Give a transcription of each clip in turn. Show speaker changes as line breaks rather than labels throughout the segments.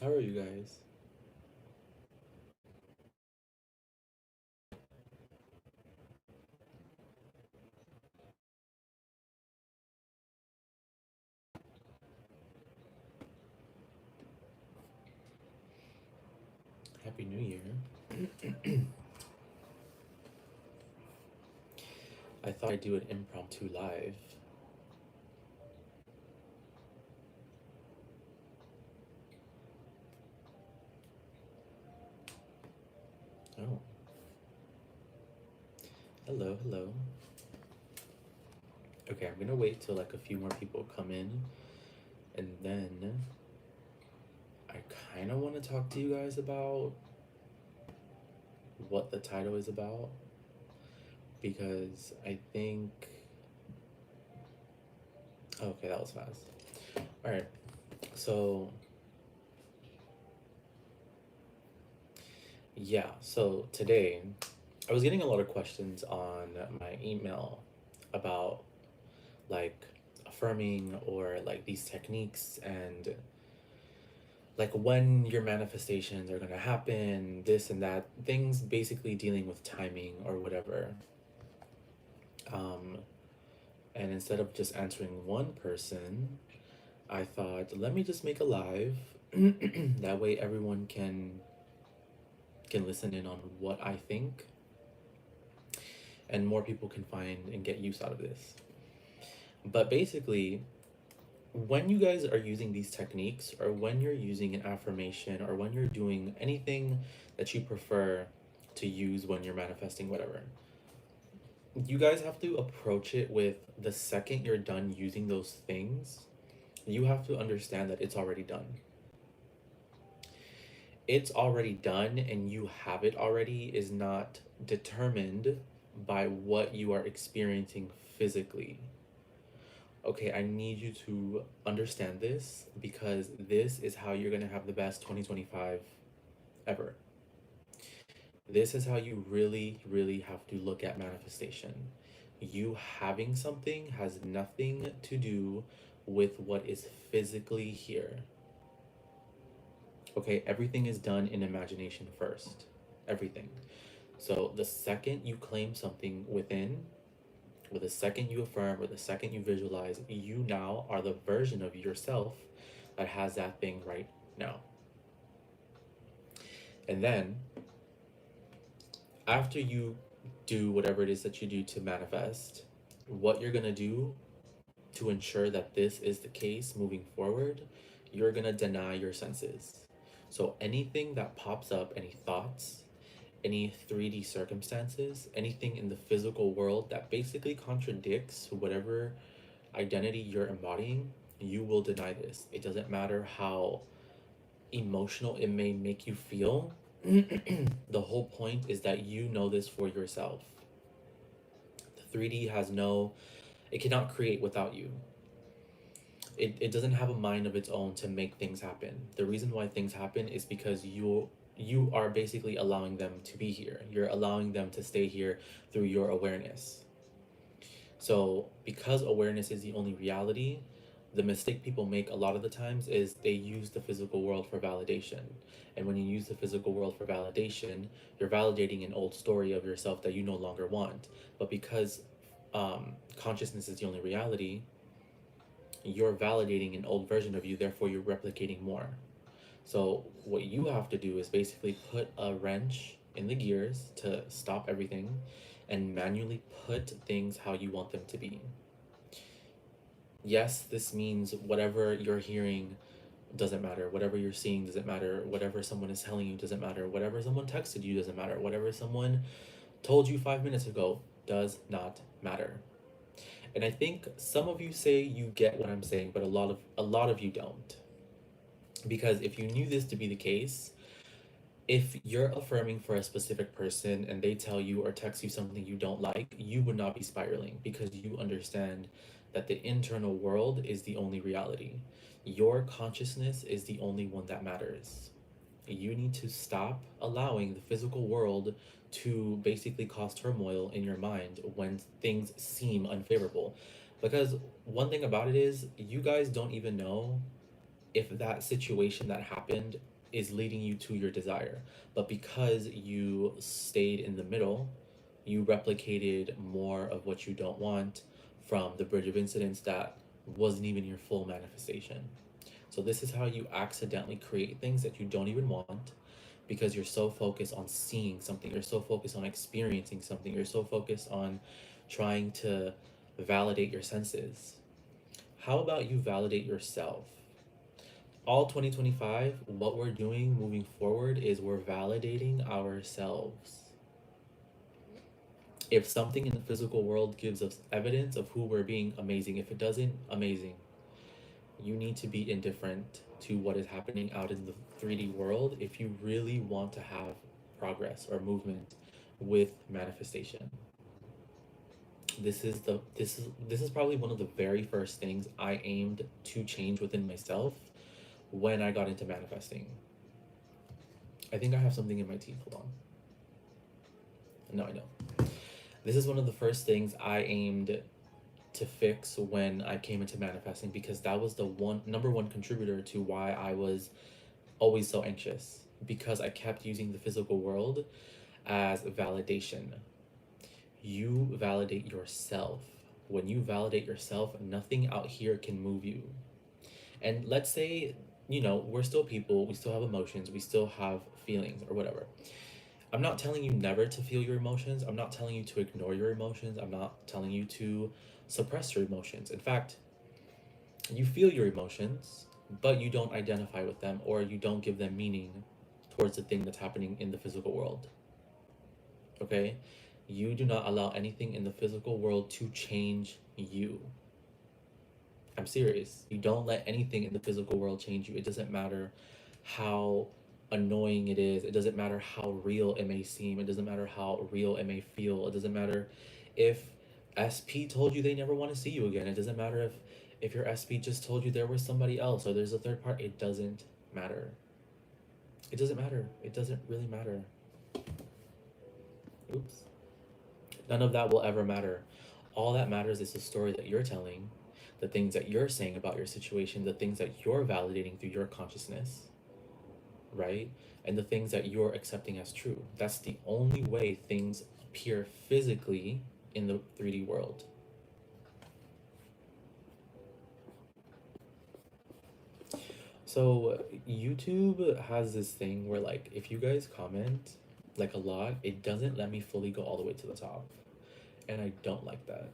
How are you guys? Happy New Year. I thought I'd do an impromptu live. Oh, hello, hello. Okay, I'm gonna wait till like a few more people come in, and then I kind of want to talk to you guys about what the title is about because I think. Okay, that was fast. All right, so yeah, so today I was getting a lot of questions on my email about like affirming or like these techniques and like when your manifestations are going to happen, this and that, things basically dealing with timing or whatever. Um, and instead of just answering one person, I thought, let me just make a live. That way everyone can listen in on what I think and more people can find and get use out of this. But basically, when you guys are using these techniques or when you're using an affirmation or when you're doing anything that you prefer to use when you're manifesting whatever, you guys have to approach it with the second you're done using those things, you have to understand that it's already done. It's already done and you have it already is not determined by what you are experiencing physically. Okay, I need you to understand this because this is how you're going to have the best 2025 ever. This is how you really, really have to look at manifestation. You having something has nothing to do with what is physically here. Okay, everything is done in imagination first. Everything. So the second you claim something within, with the second you affirm, or the second you visualize, you now are the version of yourself that has that thing right now. And then after you do whatever it is that you do to manifest, what you're going to do to ensure that this is the case moving forward, you're going to deny your senses. So anything that pops up, any thoughts, any 3D circumstances, anything in the physical world that basically contradicts whatever identity you're embodying, you will deny this. It doesn't matter how emotional it may make you feel. The whole point is that you know this for yourself. The 3D has no, it cannot create without you. It doesn't have a mind of its own to make things happen. The reason why things happen is because you are basically allowing them to be here. You're allowing them to stay here through your awareness. So, because awareness is the only reality, the mistake people make a lot of the times is they use the physical world for validation. And when you use the physical world for validation, you're validating an old story of yourself that you no longer want. But because consciousness is the only reality, you're validating an old version of you, therefore, you're replicating more. So, what you have to do is basically put a wrench in the gears to stop everything and manually put things how you want them to be. Yes, this means whatever you're hearing doesn't matter. Whatever you're seeing doesn't matter. Whatever someone is telling you doesn't matter. Whatever someone texted you doesn't matter. Whatever someone told you 5 minutes ago does not matter. And I think some of you say you get what I'm saying, but a lot of you don't. Because if you knew this to be the case, if you're affirming for a specific person and they tell you or text you something you don't like, you would not be spiraling because you understand that the internal world is the only reality. Your consciousness is the only one that matters. You need to stop allowing the physical world to basically cause turmoil in your mind when things seem unfavorable. Because one thing about it is, you guys don't even know if that situation that happened is leading you to your desire. But because you stayed in the middle, you replicated more of what you don't want from the bridge of incidents that wasn't even your full manifestation. So, this is how you accidentally create things that you don't even want because you're so focused on seeing something, you're so focused on experiencing something, you're so focused on trying to validate your senses. How about you validate yourself? All 2025, what we're doing moving forward is we're validating ourselves. If something in the physical world gives us evidence of who we're being, amazing. If it doesn't, amazing. You need to be indifferent to what is happening out in the 3D world if you really want to have progress or movement with manifestation. This is probably one of the very first things I aimed to change within myself when I got into manifesting. I think I have something in my teeth. Hold on. No, I don't. This is one of the first things I aimed to fix when I came into manifesting because that was the number one contributor to why I was always so anxious, because I kept using the physical world as validation. You validate yourself. When you validate yourself, nothing out here can move you. And let's say, we're still people, we still have emotions, we still have feelings or whatever. I'm not telling you never to feel your emotions. I'm not telling you to ignore your emotions. I'm not telling you to suppress your emotions. In fact, you feel your emotions, but you don't identify with them or you don't give them meaning towards the thing that's happening in the physical world. Okay? You do not allow anything in the physical world to change you. I'm serious. You don't let anything in the physical world change you. It doesn't matter how annoying it is. It doesn't matter how real it may seem. It doesn't matter how real it may feel. It doesn't matter if SP told you they never want to see you again. It doesn't matter if your SP just told you there was somebody else or there's a third part. It doesn't matter. It doesn't matter. It doesn't really matter. Oops. None of that will ever matter. All that matters is the story that you're telling, the things that you're saying about your situation, the things that you're validating through your consciousness, right? And the things that you're accepting as true. That's the only way things appear physically in the 3D world. So, YouTube has this thing where, like, if you guys comment, like, a lot, it doesn't let me fully go all the way to the top. And I don't like that.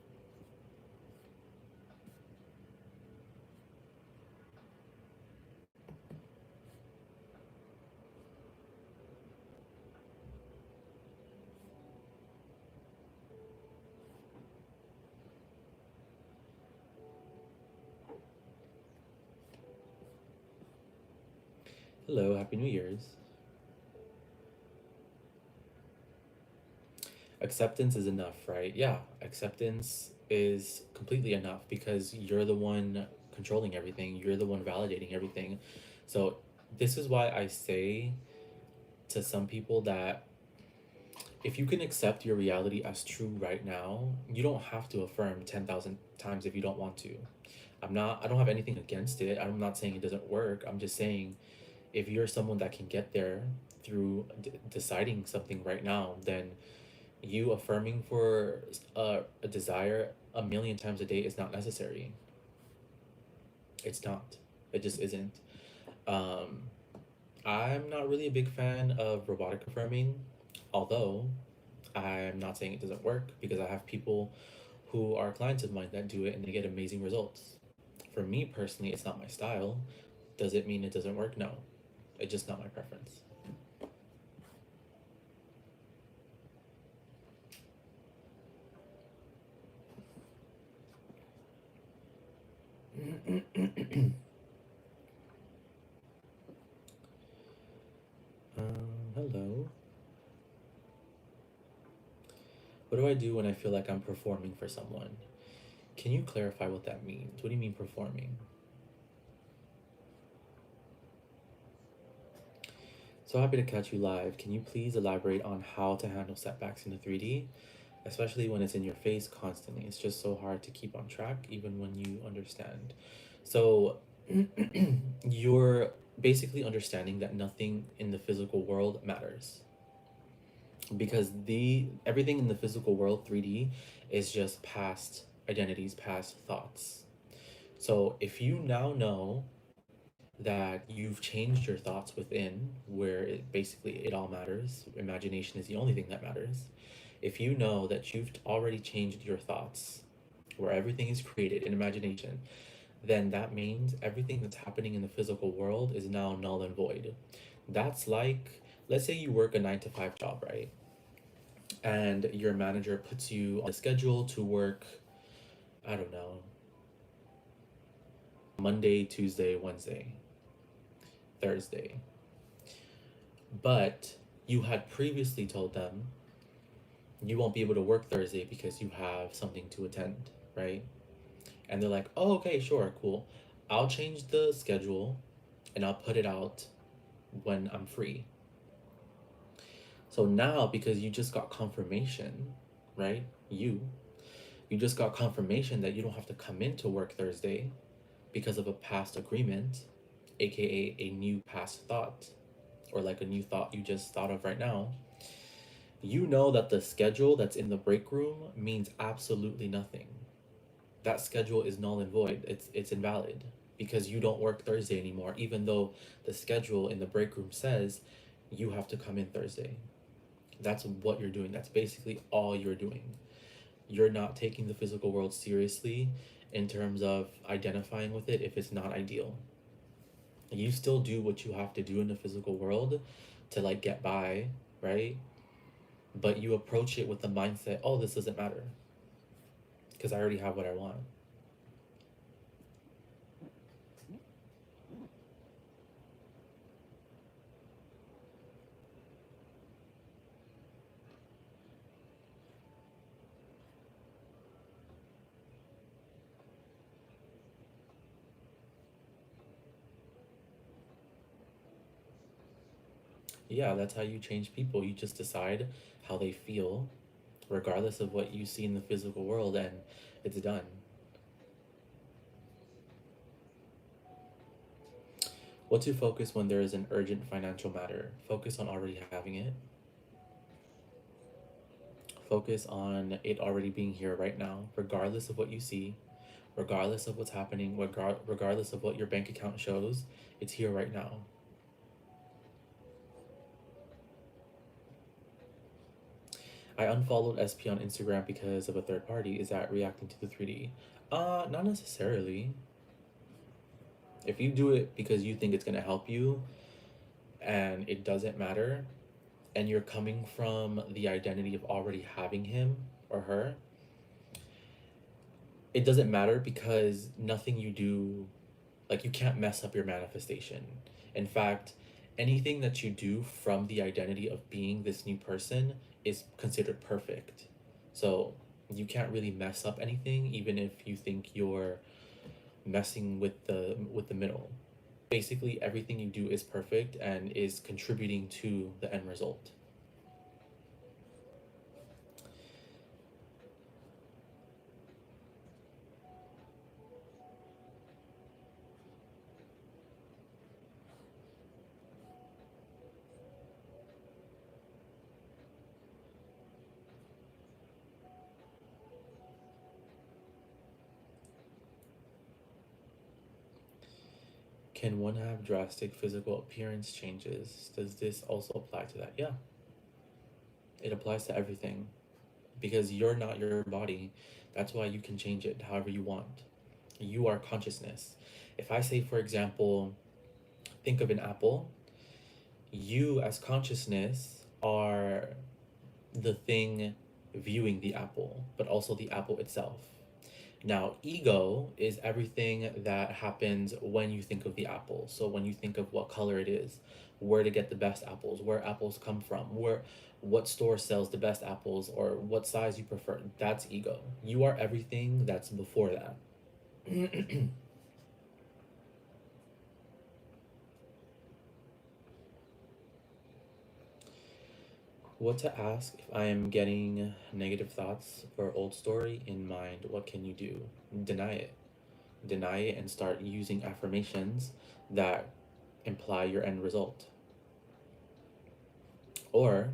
Hello, Happy New Year's. Acceptance is enough, right? Yeah, acceptance is completely enough because you're the one controlling everything, you're the one validating everything. So, this is why I say to some people that if you can accept your reality as true right now, you don't have to affirm 10,000 times if you don't want to. I don't have anything against it. I'm not saying it doesn't work. I'm just saying if you're someone that can get there through deciding something right now, then you affirming for a desire a million times a day is not necessary. It's not. It just isn't. Um, I'm not really a big fan of robotic affirming, although I'm not saying it doesn't work because I have people who are clients of mine that do it and they get amazing results. For me personally, it's not my style. Does it mean it doesn't work? No. It's just not my preference. Hello. What do I do when I feel like I'm performing for someone? Can you clarify what that means? What do you mean performing? So happy to catch you live. Can you please elaborate on how to handle setbacks in the 3D, especially when it's in your face constantly? It's just so hard to keep on track, even when you understand. So, you're basically understanding that nothing in the physical world matters, because the everything in the physical world 3D is just past identities, past thoughts. So if you now know that you've changed your thoughts within, where it all matters, imagination is the only thing that matters. If you know that you've already changed your thoughts, where everything is created in imagination, then that means everything that's happening in the physical world is now null and void. That's like, let's say you work a 9 to 5 job, right? And your manager puts you on a schedule to work, I don't know, Monday, Tuesday, Wednesday, Thursday. But you had previously told them you won't be able to work Thursday because you have something to attend, right? And they're like, oh, okay, sure, cool. I'll change the schedule and I'll put it out when I'm free. So now, because you just got confirmation, right? You just got confirmation that you don't have to come in to work Thursday because of a past agreement, aka a new past thought, or like a new thought you just thought of right now. You know that the schedule that's in the break room means absolutely nothing. That schedule is null and void. It's invalid because you don't work Thursday anymore, even though the schedule in the break room says you have to come in Thursday. That's what you're doing. That's basically all you're doing. You're not taking the physical world seriously in terms of identifying with it if it's not ideal. You still do what you have to do in the physical world to like get by, right? But you approach it with the mindset, oh, this doesn't matter because I already have what I want. Yeah, that's how you change people. You just decide how they feel, regardless of what you see in the physical world, and it's done. What to focus when there is an urgent financial matter? Focus on already having it. Focus on it already being here right now, regardless of what you see, regardless of what's happening, regardless of what your bank account shows. It's here right now. I unfollowed SP on Instagram because of a third party. Is that reacting to the 3D? Not necessarily. If you do it because you think it's gonna help you and it doesn't matter, and you're coming from the identity of already having him or her, it doesn't matter because nothing you do, like, you can't mess up your manifestation. In fact, anything that you do from the identity of being this new person is considered perfect. So you can't really mess up anything, even if you think you're messing with the middle. Basically, everything you do is perfect and is contributing to the end result. Can one have drastic physical appearance changes? Does this also apply to that? Yeah, it applies to everything because you're not your body. That's why you can change it however you want. You are consciousness. If I say, for example, think of an apple, you as consciousness are the thing viewing the apple, but also the apple itself. Now, ego is everything that happens when you think of the apple. So when you think of what color it is, where to get the best apples, where apples come from, what store sells the best apples, or what size you prefer, that's ego. You are everything that's before that. What to ask if I am getting negative thoughts or old story in mind? What can you do? Deny it. deny it, and start using affirmations that imply your end result. Or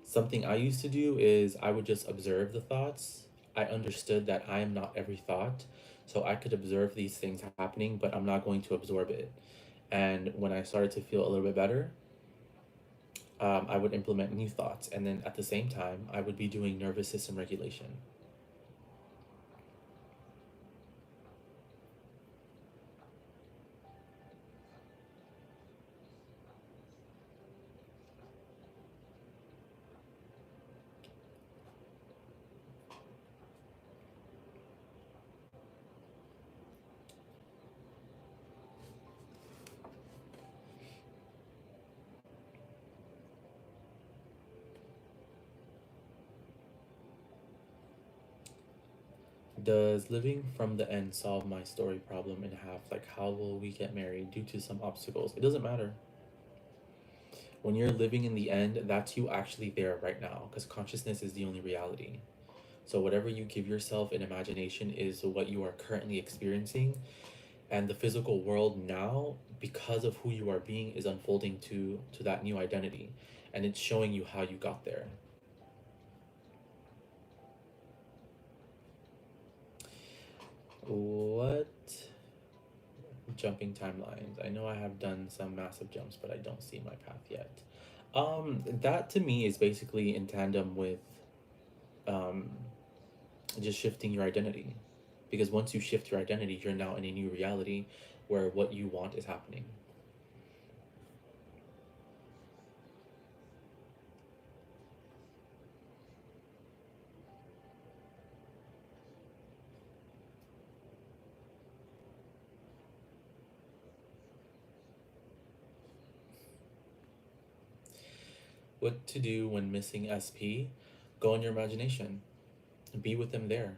something I used to do is I would just observe the thoughts. I understood that I am not every thought, so I could observe these things happening, but I'm not going to absorb it. And when I started to feel a little bit better, I would implement new thoughts. And then at the same time, I would be doing nervous system regulation. Does living from the end solve my story problem in half? Like, how will we get married due to some obstacles? It doesn't matter. When you're living in the end, that's you actually there right now, because consciousness is the only reality. So, whatever you give yourself in imagination is what you are currently experiencing, and the physical world now, because of who you are being, is unfolding to that new identity, and it's showing you how you got there. What jumping timelines? I know I have done some massive jumps, but I don't see my path yet. That to me is basically in tandem with um, just shifting your identity. Because once you shift your identity, you're now in a new reality where what you want is happening. What to do when missing SP? Go in your imagination, be with them there.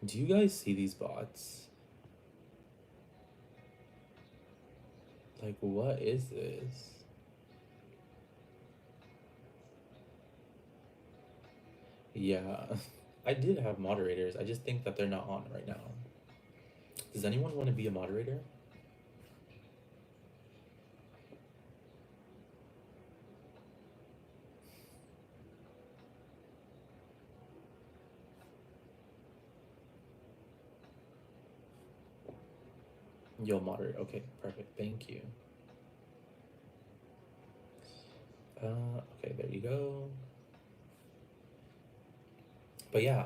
Do you guys see these bots? Like, what is this? Yeah, I did have moderators. I just think that they're not on right now. Does anyone want to be a moderator? You'll moderate. Okay, perfect. Thank you. Okay, there you go. But yeah,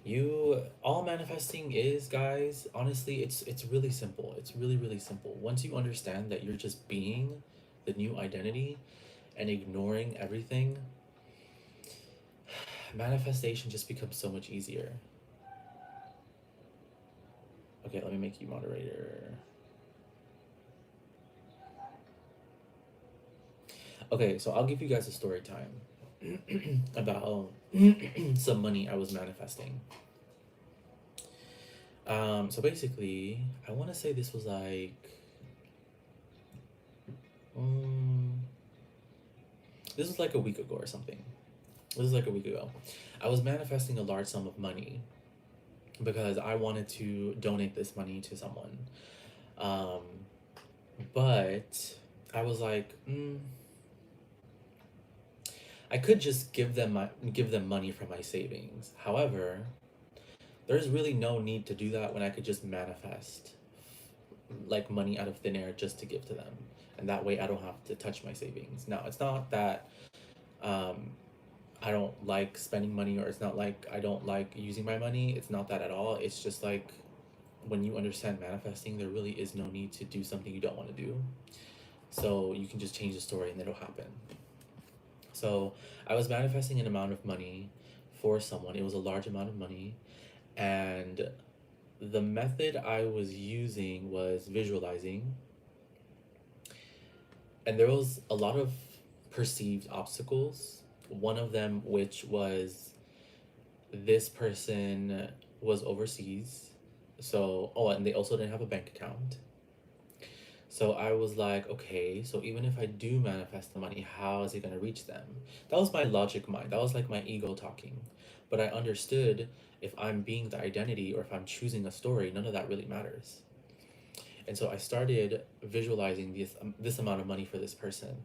you all manifesting is, guys, honestly, it's really simple. It's really simple. Once you understand that you're just being the new identity and ignoring everything, manifestation just becomes so much easier. Okay, let me make you moderator. Okay, so I'll give you guys a story time about some money I was manifesting. So basically, I want to say this was like, um, this was like a week ago or something. This is like a week ago. I was manifesting a large sum of money because I wanted to donate this money to someone. Um, but I was like, I could just give them money from my savings. However, there's really no need to do that when I could just manifest like money out of thin air just to give to them, and that way I don't have to touch my savings. Now, it's not that um, I don't like spending money, or it's not like I don't like using my money. It's not that at all. It's just like when you understand manifesting, there really is no need to do something you don't want to do. So you can just change the story and it'll happen. So I was manifesting an amount of money for someone. It was a large amount of money, and the method I was using was visualizing, and there was a lot of perceived obstacles. One of them, which was this person was overseas, So, oh, and they also didn't have a bank account. So I was like, okay, so even if I do manifest the money, how is it going to reach them? That was my logic mind. That was like my ego talking. But I understood if I'm being the identity or if I'm choosing a story, none of that really matters. And so I started visualizing this amount of money for this person.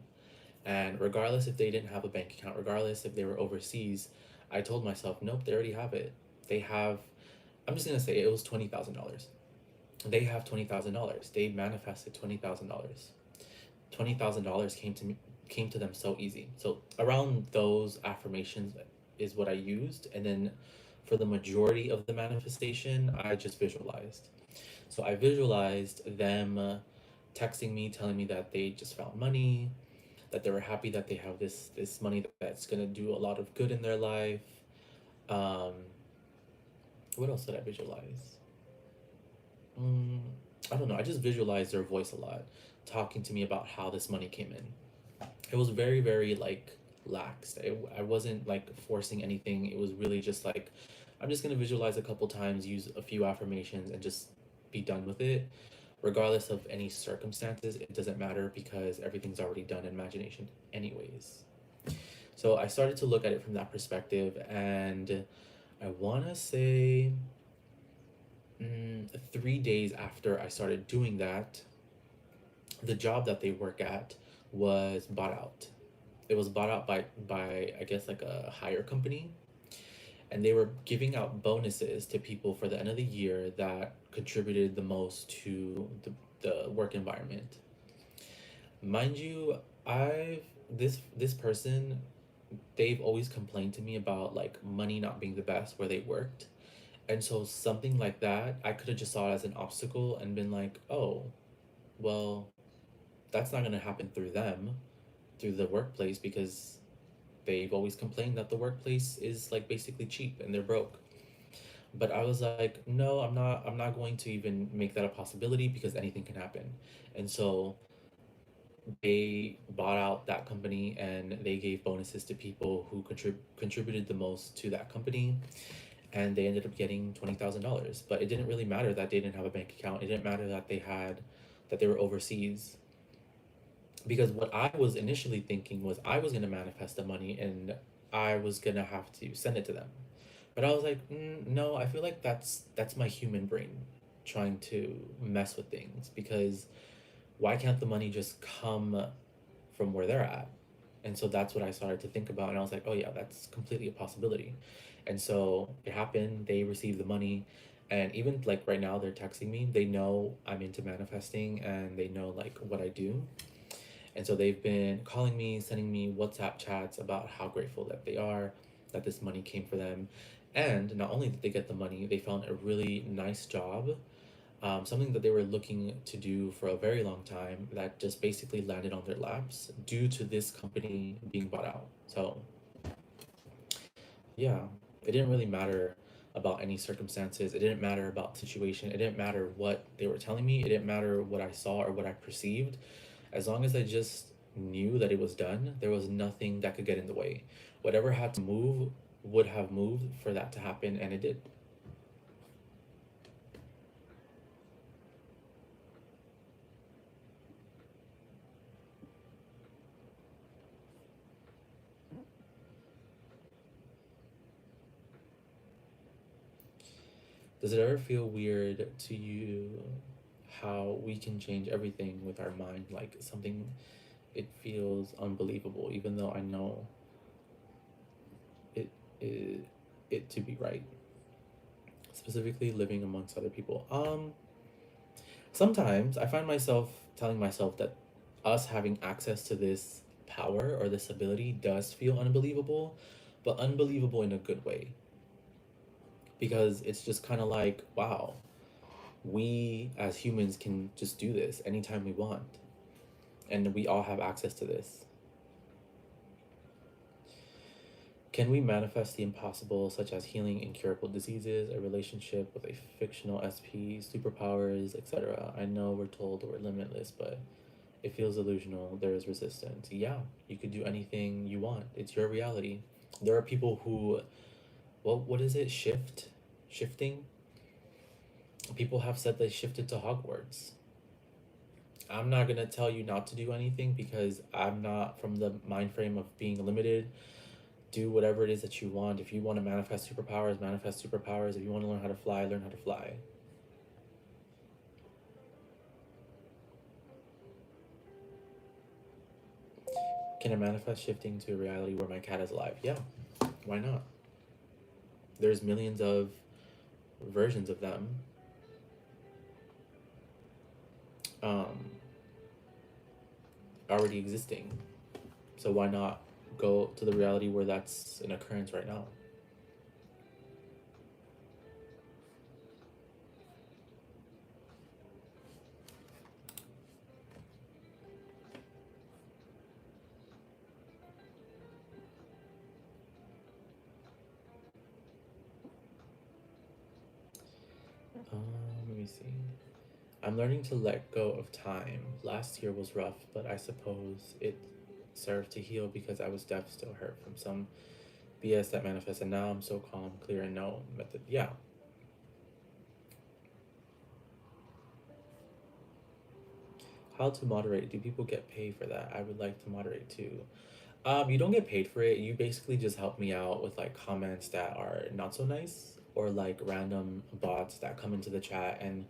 And regardless if they didn't have a bank account, regardless if they were overseas, I told myself, nope, they already have it. They have, I'm just going to say it was $20,000. They have $20,000. They manifested $20,000. $20,000 came to them so easy. So around those affirmations is what I used, and then for the majority of the manifestation, I just visualized. So I visualized them texting me, telling me that they just found money, that they were happy that they have this money that's gonna do a lot of good in their life. Um, what else did I visualize? Mm, I don't know. I just visualized their voice a lot, talking to me about how this money came in. It was very, very like lax. I wasn't like forcing anything. It was really just like, I'm just gonna visualize a couple times, use a few affirmations, and just be done with it. Regardless of any circumstances, it doesn't matter because everything's already done in imagination, anyways. So I started to look at it from that perspective, and I wanna say 3 days after I started doing that, the job that they work at was bought out. It was bought out by I guess like a hire company, and they were giving out bonuses to people for the end of the year that contributed the most to the work environment. Mind you, I've this person, they've always complained to me about like money not being the best where they worked. And so something like that, I could have just saw it as an obstacle and been like, oh, well, that's not going to happen through them, through the workplace, because they've always complained that the workplace is like basically cheap and they're broke. But I was like, no, I'm not going to even make that a possibility because anything can happen. And so they bought out that company and they gave bonuses to people who contributed the most to that company, and they ended up getting $20,000. But it didn't really matter that they didn't have a bank account. It didn't matter that they were overseas, because what I was initially thinking was I was gonna manifest the money and I was gonna have to send it to them. But I was like, no, I feel like that's my human brain trying to mess with things, because why can't the money just come from where they're at? And so that's what I started to think about, and I was like, oh yeah, that's completely a possibility. And so it happened. They received the money, and even like right now, they're texting me. They know I'm into manifesting, and they know like what I do. And so they've been calling me, sending me WhatsApp chats about how grateful that they are that this money came for them. And not only did they get the money, they found a really nice job, something that they were looking to do for a very long time that just basically landed on their laps due to this company being bought out. So, yeah, it didn't really matter about any circumstances. It didn't matter about the situation. It didn't matter what they were telling me. It didn't matter what I saw or what I perceived. As long as I just knew that it was done, there was nothing that could get in the way. Whatever had to move would have moved for that to happen, and it did. Does it ever feel weird to you how we can change everything with our mind? Like something, it feels unbelievable, even though I know it, it, it to be right. Specifically, living amongst other people. Sometimes I find myself telling myself that us having access to this power or this ability does feel unbelievable, but unbelievable in a good way. Because it's just kind of like, wow, we as humans can just do this anytime we want, and we all have access to this. Can we manifest the impossible, such as healing incurable diseases, a relationship with a fictional SP, superpowers, etc.? I know we're told we're limitless, but it feels illusional. There is resistance. Yeah, you could do anything you want. It's your reality. There are people who, well, what is it? Shifting? People have said they shifted to Hogwarts. I'm not gonna tell you not to do anything because I'm not from the mind frame of being limited. Do whatever it is that you want. If you want to manifest superpowers, manifest superpowers. If you want to learn how to fly, learn how to fly. Can I manifest shifting to a reality where my cat is alive? Yeah, why not? There's millions of versions of them um, already existing. So why not go to the reality where that's an occurrence right now? Let me see. I'm learning to let go of time. Last year was rough, but I suppose it served to heal because I was still hurt from some BS that manifested. Now I'm so calm, clear, and no method. Yeah. How to moderate? Do people get paid for that? I would like to moderate too. You don't get paid for it. You basically just help me out with like comments that are not so nice or like random bots that come into the chat and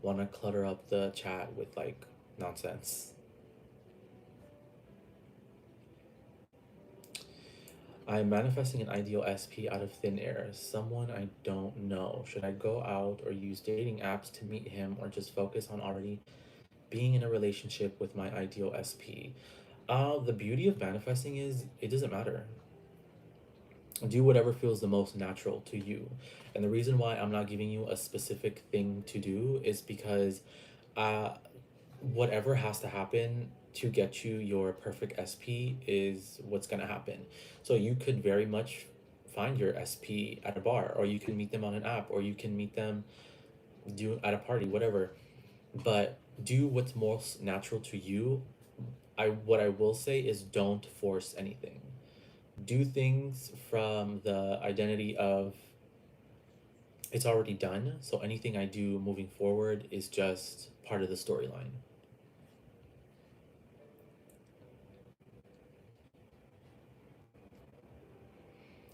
want to clutter up the chat with like nonsense. I'm manifesting an ideal SP out of thin air. Someone I don't know. Should I go out or use dating apps to meet him or just focus on already being in a relationship with my ideal SP? The beauty of manifesting is it doesn't matter. Do whatever feels the most natural to you. And the reason why I'm not giving you a specific thing to do is because uh, whatever has to happen to get you your perfect SP is what's going to happen. So you could very much find your SP at a bar, or you can meet them on an app, or you can meet them do at a party, whatever. But do what's most natural to you. What I will say is don't force anything. Do things from the identity of it's already done. So anything I do moving forward is just part of the storyline.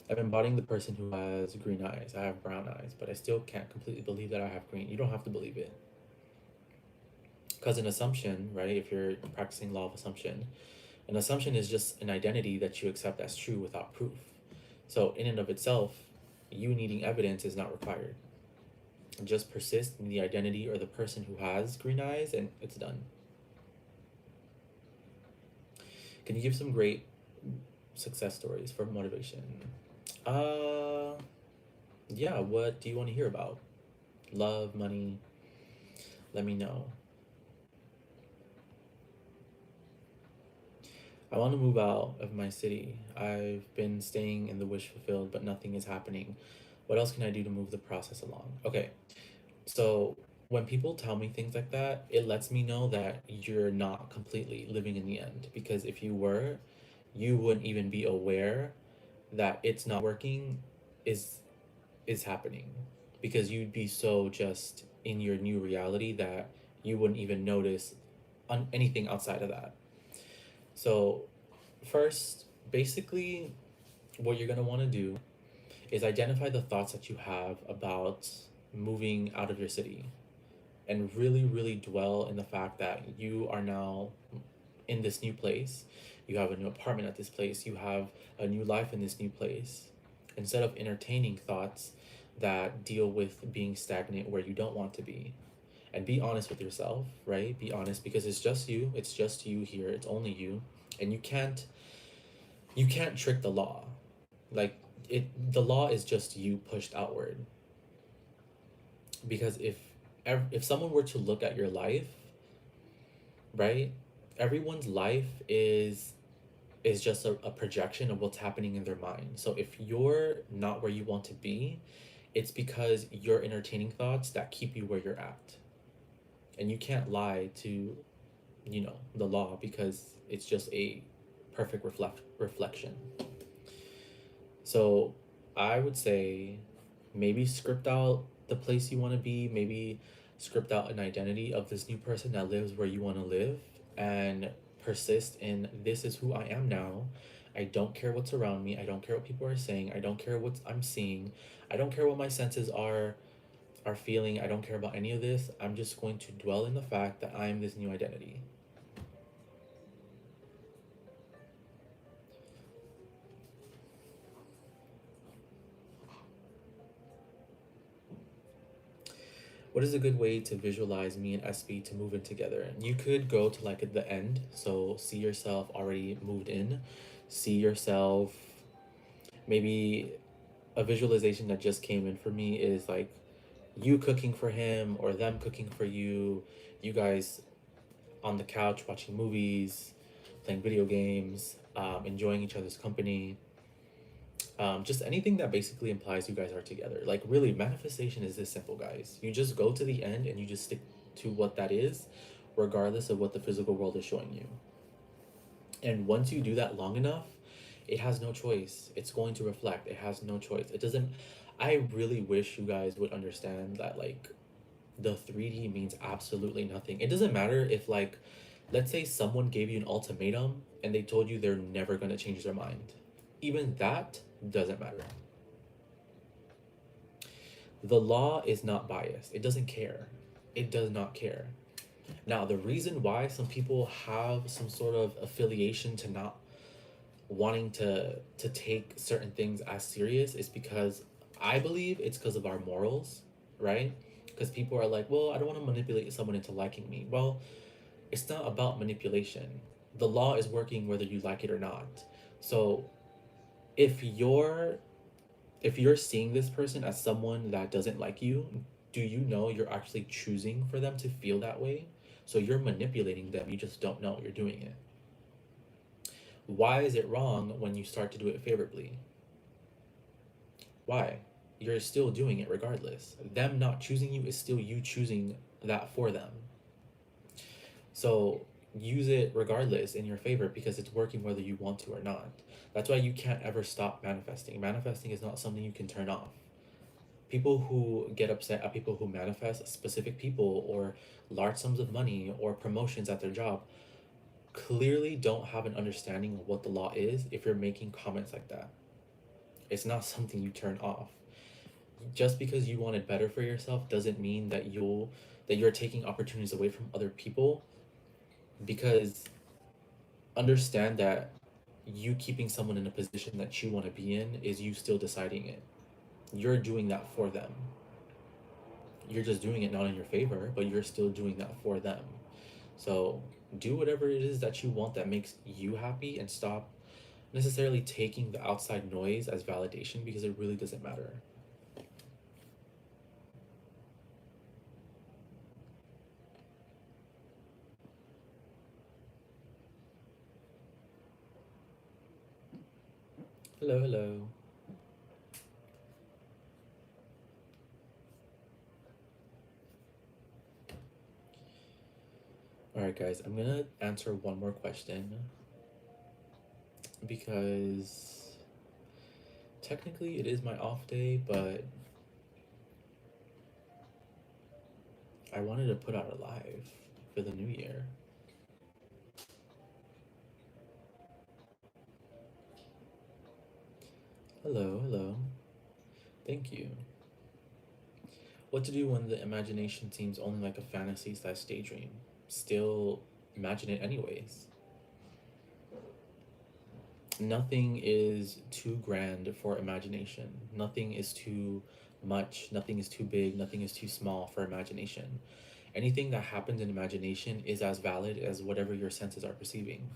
I'm embodying the person who has green eyes. I have brown eyes, but I still can't completely believe that I have green. You don't have to believe it. Because an assumption, right, if you're practicing law of assumption, an assumption is just an identity that you accept as true without proof. So, in and of itself, you needing evidence is not required. Just persist in the identity or the person who has green eyes, and it's done. Can you give some great success stories for motivation? Uh, yeah, what do you want to hear about? Love, money? Let me know. I want to move out of my city. I've been staying in the wish fulfilled, but nothing is happening. What else can I do to move the process along? Okay, so when people tell me things like that, it lets me know that you're not completely living in the end. Because if you were, you wouldn't even be aware that it's not working is is happening. Because you'd be so just in your new reality that you wouldn't even notice on anything outside of that. So first, basically, what you're going to want to do is identify the thoughts that you have about moving out of your city and really, really dwell in the fact that you are now in this new place. You have a new apartment at this place. You have a new life in this new place. Instead of entertaining thoughts that deal with being stagnant where you don't want to be. And be honest with yourself, right? Be honest because it's just you. It's just you here. It's only you. And you can't trick the law. Like the law is just you pushed outward. Because if someone were to look at your life, right? Everyone's life is just a projection of what's happening in their mind. So if you're not where you want to be, it's because you're entertaining thoughts that keep you where you're at. And you can't lie to, the law because it's just a perfect reflection. So I would say maybe script out the place you want to be, maybe script out an identity of this new person that lives where you want to live, and persist in this is who I am now. I don't care what's around me. I don't care what people are saying. I don't care what I'm seeing. I don't care what my senses are feeling. I don't care about any of this. I'm just going to dwell in the fact that I am this new identity. What is a good way to visualize me and SB to move in together? And you could go to like at the end, so see yourself already moved in, see yourself, maybe a visualization that just came in for me is like you cooking for him or them cooking for you guys on the couch watching movies, playing video games, enjoying each other's company. Just anything that basically implies you guys are together. Like, really, manifestation is this simple, guys. You just go to the end and you just stick to what that is, regardless of what the physical world is showing you. And once you do that long enough, it has no choice. It's going to reflect. It has no choice. It doesn't. I really wish you guys would understand that, like, the 3D means absolutely nothing. It doesn't matter if, like, let's say someone gave you an ultimatum and they told you they're never going to change their mind. Even that doesn't matter. The law is not biased. It doesn't care. It does not care. Now, the reason why some people have some sort of affiliation to not wanting to take certain things as serious is because I believe it's because of our morals, right? Because people are like, well, I don't want to manipulate someone into liking me. Well, it's not about manipulation. The law is working whether you like it or not. So if you're seeing this person as someone that doesn't like you, do you know you're actually choosing for them to feel that way? So you're manipulating them, you just don't know you're doing it. Why is it wrong when you start to do it favorably? Why? You're still doing it regardless. Them not choosing you is still you choosing that for them. So use it regardless in your favor because it's working whether you want to or not. That's why you can't ever stop manifesting. Manifesting is not something you can turn off. People who get upset at people who manifest specific people or large sums of money or promotions at their job clearly don't have an understanding of what the law is if you're making comments like that. It's not something you turn off. Just because you want it better for yourself doesn't mean that you're taking opportunities away from other people, because understand that you keeping someone in a position that you want to be in is you still deciding it. You're doing that for them. You're just doing it not in your favor, but you're still doing that for them. So do whatever it is that you want that makes you happy and stop necessarily taking the outside noise as validation because it really doesn't matter. Hello, hello. All right, guys, I'm gonna answer one more question because technically it is my off day, but I wanted to put out a live for the new year. Hello, hello. Thank you. What to do when the imagination seems only like a fantasy slash daydream? Still imagine it anyways. Nothing is too grand for imagination. Nothing is too much. Nothing is too big. Nothing is too small for imagination. Anything that happens in imagination is as valid as whatever your senses are perceiving.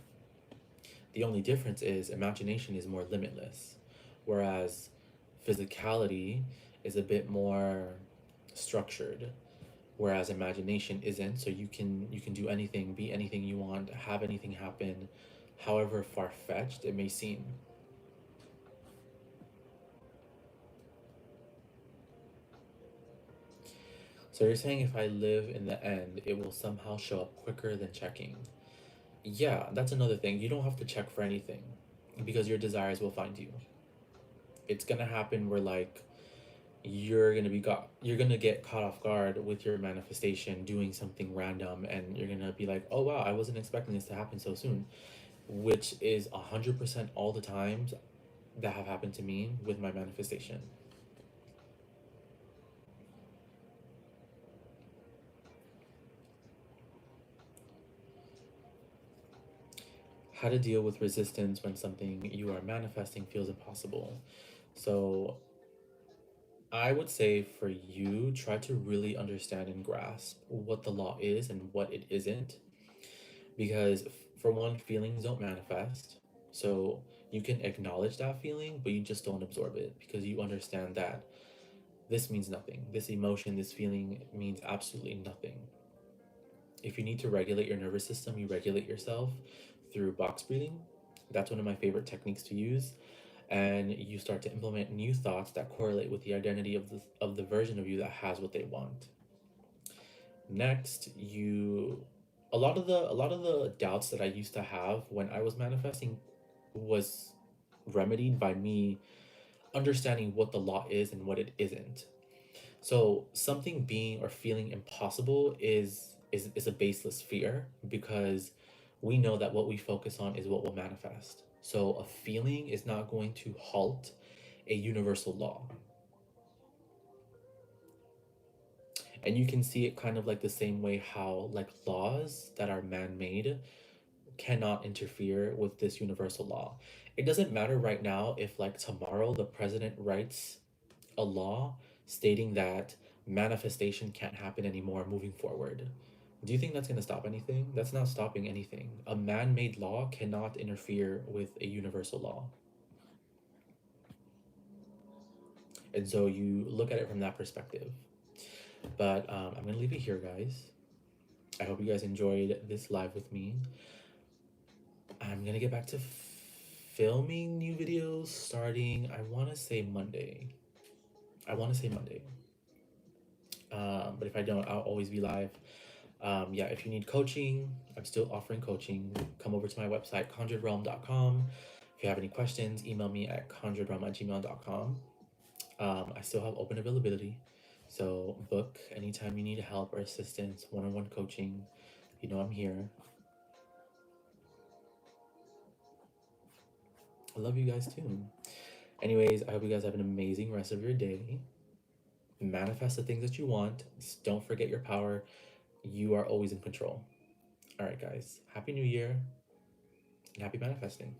The only difference is imagination is more limitless, whereas physicality is a bit more structured, whereas imagination isn't. So you can do anything, be anything you want, have anything happen, however far-fetched it may seem. So you're saying if I live in the end, it will somehow show up quicker than checking. Yeah, that's another thing. You don't have to check for anything because your desires will find you. It's gonna happen where, like, you're gonna get caught off guard with your manifestation doing something random, and you're gonna be like, oh wow, I wasn't expecting this to happen so soon, which is 100% all the times that have happened to me with my manifestation. How to deal with resistance when something you are manifesting feels impossible. So I would say for you, try to really understand and grasp what the law is and what it isn't. Because, for one, feelings don't manifest. So you can acknowledge that feeling, but you just don't absorb it because you understand that this means nothing. This emotion, this feeling means absolutely nothing. If you need to regulate your nervous system, you regulate yourself through box breathing. That's one of my favorite techniques to use. And you start to implement new thoughts that correlate with the identity of the version of you that has what they want. Next, you a lot of the doubts that I used to have when I was manifesting was remedied by me understanding what the law is and what it isn't. So something being or feeling impossible is a baseless fear because we know that what we focus on is what will manifest. So a feeling is not going to halt a universal law. And you can see it kind of like the same way how like laws that are man-made cannot interfere with this universal law. It doesn't matter right now if like tomorrow the president writes a law stating that manifestation can't happen anymore moving forward. Do you think that's going to stop anything? That's not stopping anything. A man made law cannot interfere with a universal law. And so you look at it from that perspective. But I'm going to leave it here, guys. I hope you guys enjoyed this live with me. I'm going to get back to filming new videos starting, I want to say Monday. I want to say Monday. But if I don't, I'll always be live. Yeah, if you need coaching, I'm still offering coaching. Come over to my website, conjuredrealm.com. If you have any questions, email me at conjuredrealm@gmail.com. I still have open availability. So book anytime you need help or assistance, one-on-one coaching. You know I'm here. I love you guys too. Anyways, I hope you guys have an amazing rest of your day. Manifest the things that you want. Don't forget your power. You are always in control. All right, guys. Happy New Year and happy manifesting.